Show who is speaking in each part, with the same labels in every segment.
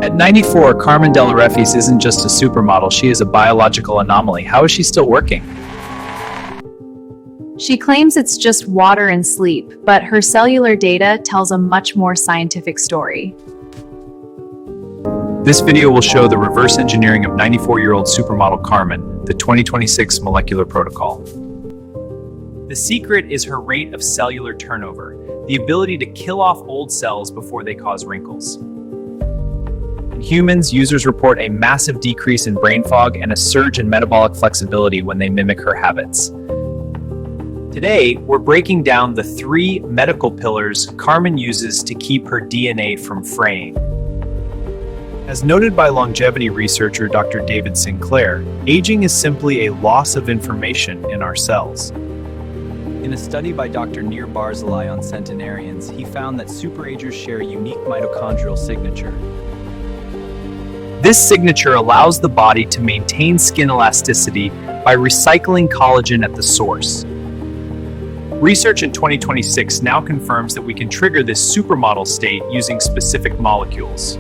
Speaker 1: At 94, Carmen Dell'Orefice isn't just a supermodel, she is a biological anomaly. How is she still working?
Speaker 2: She claims it's just water and sleep, but her cellular data tells a much more scientific story.
Speaker 1: This video will show the reverse engineering of 94-year-old supermodel Carmen, the 2026 molecular protocol. The secret is her rate of cellular turnover, the ability to kill off old cells before they cause wrinkles. In humans, users report a massive decrease in brain fog and a surge in metabolic flexibility when they mimic her habits. Today, we're breaking down the 3 medical pillars Carmen uses to keep her DNA from fraying. As noted by longevity researcher Dr. David Sinclair, aging is simply a loss of information in our cells. In a study by Dr. Barzilai on centenarians, he found that superagers share a unique mitochondrial signature. This signature allows the body to maintain skin elasticity by recycling collagen at the source. Research in 2026 now confirms that we can trigger this supermodel state using specific molecules.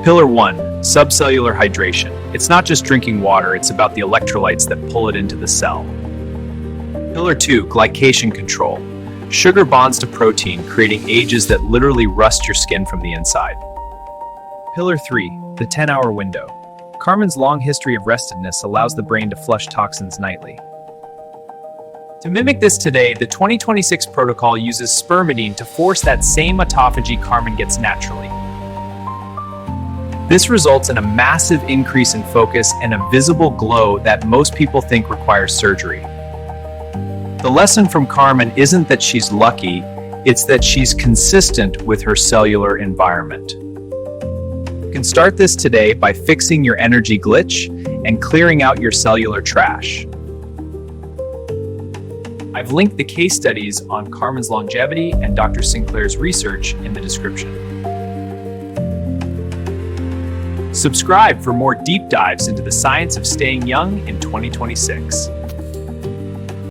Speaker 1: Pillar 1, subcellular hydration. It's not just drinking water, it's about the electrolytes that pull it into the cell. Pillar 2, glycation control. Sugar bonds to protein, creating ages that literally rust your skin from the inside. Pillar 3, the 10-hour window. Carmen's long history of restedness allows the brain to flush toxins nightly. To mimic this today, the 2026 protocol uses spermidine to force that same autophagy Carmen gets naturally. This results in a massive increase in focus and a visible glow that most people think requires surgery. The lesson from Carmen isn't that she's lucky, it's that she's consistent with her cellular environment. You can start this today by fixing your energy glitch and clearing out your cellular trash. I've linked the case studies on Carmen's longevity and Dr. Sinclair's research in the description. Subscribe for more deep dives into the science of staying young in 2026.